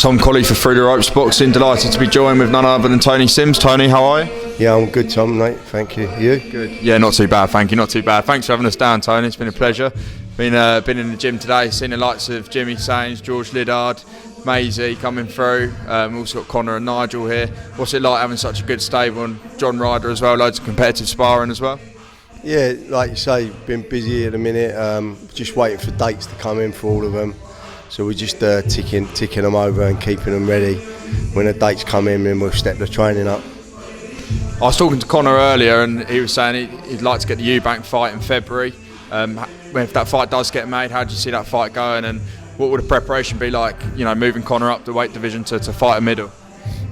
Tom Colley for Through the Ropes Boxing. Delighted to be joined with none other than Tony Sims. Tony, how are you? Yeah, I'm good, Tom, mate. Thank you. You? Good. Yeah, not too bad, thank you. Not too bad. Thanks for having us down, Tony. It's been a pleasure. Been in the gym today, seen the likes of Jimmy Sains, George Liddard, Maisie coming through. We've also got Conor and Nigel here. What's it like having such a good stable, and John Ryder as well, loads of competitive sparring as well? Yeah, like you say, been busy at the minute, just waiting for dates to come in for all of them. So we're just ticking them over and keeping them ready. When the dates come in, then we'll step the training up. I was talking to Conor earlier and he was saying he'd like to get the Eubank fight in February. If that fight does get made, how do you see that fight going, and what would the preparation be like, you know, moving Conor up the weight division to fight a middle?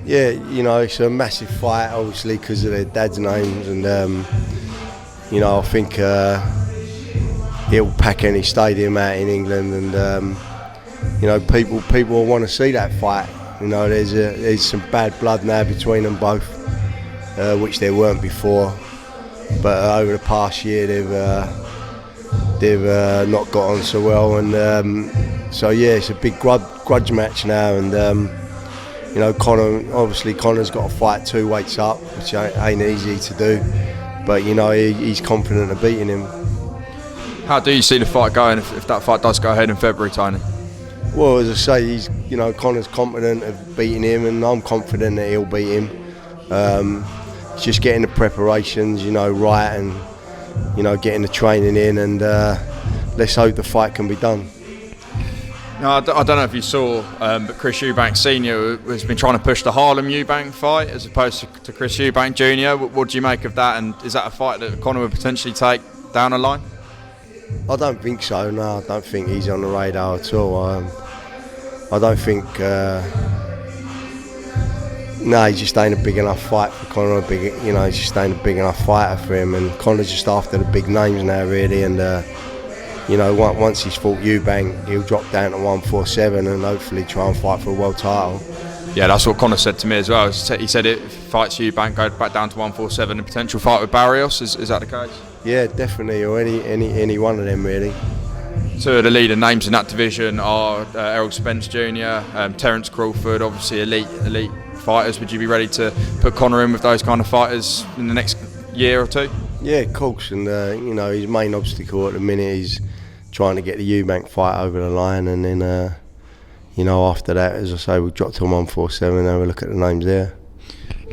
Yeah, you know, it's a massive fight, obviously, because of their dad's names, and you know, I think he'll pack any stadium out in England, and you know, people want to see that fight. You know, there's some bad blood now between them both, which there weren't before, but over the past year they've not got on so well, and so yeah, it's a big grudge match now, and you know, Conor's got to fight 2 weights up, which ain't easy to do, but you know, he's confident of beating him. How do you see the fight going if that fight does go ahead in February, Tony? Well, as I say, Conor's confident of beating him, and I'm confident that he'll beat him. It's just getting the preparations, right, and getting the training in, and let's hope the fight can be done. Now, I don't know if you saw, but Chris Eubank Sr. has been trying to push the Harlem Eubank fight as opposed to Chris Eubank Jr. What do you make of that, and is that a fight that Conor would potentially take down the line? I don't think so, no. I don't think he's on the radar at all. I don't think... no, he just ain't a big enough fight for Conor. He just ain't a big enough fighter for him, and Conor's just after the big names now, really, and once he's fought Eubank, he'll drop down to 147 and hopefully try and fight for a world title. Yeah, that's what Conor said to me as well. He said if fights Eubank, go back down to 147, a potential fight with Barrios. Is that the case? Yeah, definitely, or any one of them, really. Two of the leading names in that division are Errol, Spence Jr, Terence, Crawford, obviously elite fighters. Would you be ready to put Conor in with those kind of fighters in the next year or two? Yeah, of course, and his main obstacle at the minute is trying to get the Eubank fight over the line, and then after that, as I say, we'll drop to 147 and have a look at the names there.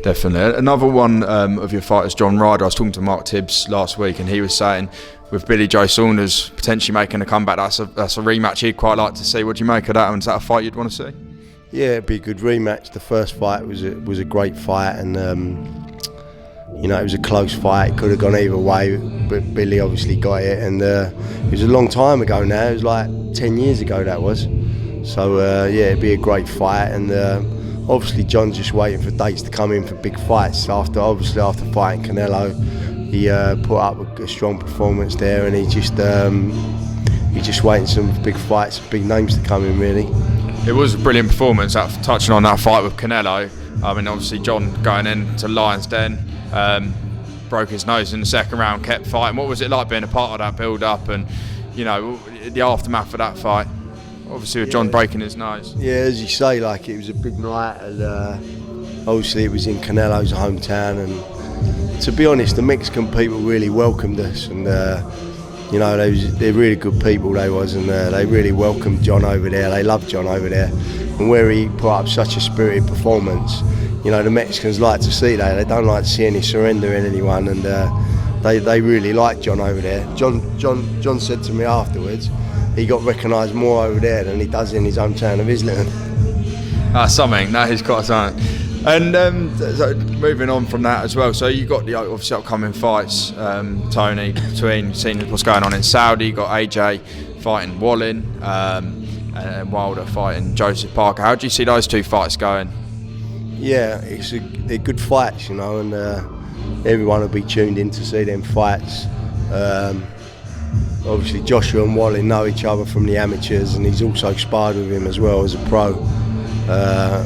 Definitely. Another one of your fighters, John Ryder. I was talking to Mark Tibbs last week, and he was saying with Billy Joe Saunders potentially making a comeback, that's a rematch he'd quite like to see. What do you make of that, and is that a fight you'd want to see? Yeah, it'd be a good rematch. The first fight was a great fight, and it was a close fight. It could have gone either way, but Billy obviously got it, and it was a long time ago now. It was like 10 years ago that was. So it'd be a great fight, and obviously John's just waiting for dates to come in for big fights. After fighting Canelo, he put up a strong performance there, and he's just waiting for some big fights, big names to come in, really. It was a brilliant performance. Touching on that fight with Canelo, I mean, obviously John going into Lion's Den, broke his nose in the second round, kept fighting. What was it like being a part of that build-up, and the aftermath of that fight? Obviously with John breaking his nose. Yeah, as you say, it was a big night, and obviously it was in Canelo's hometown, and to be honest, the Mexican people really welcomed us, and they're really good people, they was, and they really welcomed John over there. They loved John over there, and where he put up such a spirited performance, the Mexicans like to see that. They don't like to see any surrender in anyone, and they really like John over there. John said to me afterwards, he got recognised more over there than he does in his hometown of Islington. That's something. That is quite something. And so moving on from that as well, so you got the obviously upcoming fights, Tony, between seeing what's going on in Saudi. You got AJ fighting Wallin, and Wilder fighting Joseph Parker. How do you see those two fights going? Yeah, they're good fights, and everyone will be tuned in to see them fights. Obviously Joshua and Wallin know each other from the amateurs, and he's also sparred with him as well as a pro,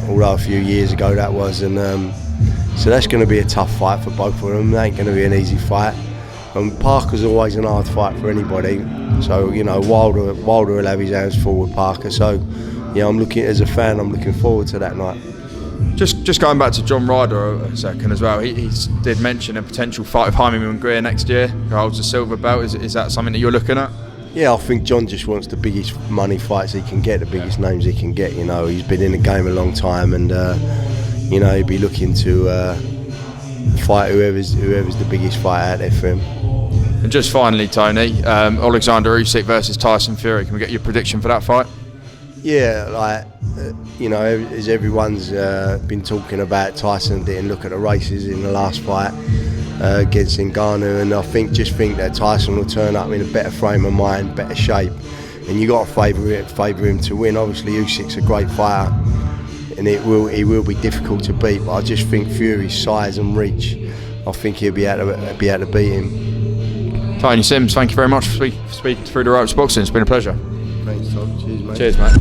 although a few years ago that was, and so that's going to be a tough fight for both of them. It ain't going to be an easy fight, and Parker's always an hard fight for anybody, so Wilder will have his hands full with Parker, so yeah, I'm looking as a fan. I'm looking forward to that night. Just going back to John Ryder a second as well. He did mention a potential fight with Jaime Greer next year, who holds the silver belt. Is that something that you're looking at? Yeah, I think John just wants the biggest money fights he can get, the biggest names he can get. You know, he's been in the game a long time, and you know, he'd be looking to fight whoever's the biggest fight out there for him. And just finally, Tony, Alexander Usyk versus Tyson Fury. Can we get your prediction for that fight? Yeah, like you know, as everyone's been talking about, Tyson didn't look at the races in the last fight against Ngannou, and I think that Tyson will turn up in a better frame of mind, better shape, and you got to favour him to win. Obviously, Usyk's a great fighter, and he will be difficult to beat. But I just think Fury's size and reach, I think he'll be able to beat him. Tony Sims, thank you very much for speaking through the Ropes Boxing. It's been a pleasure. Thanks, Tom. Cheers, mate. Cheers, mate.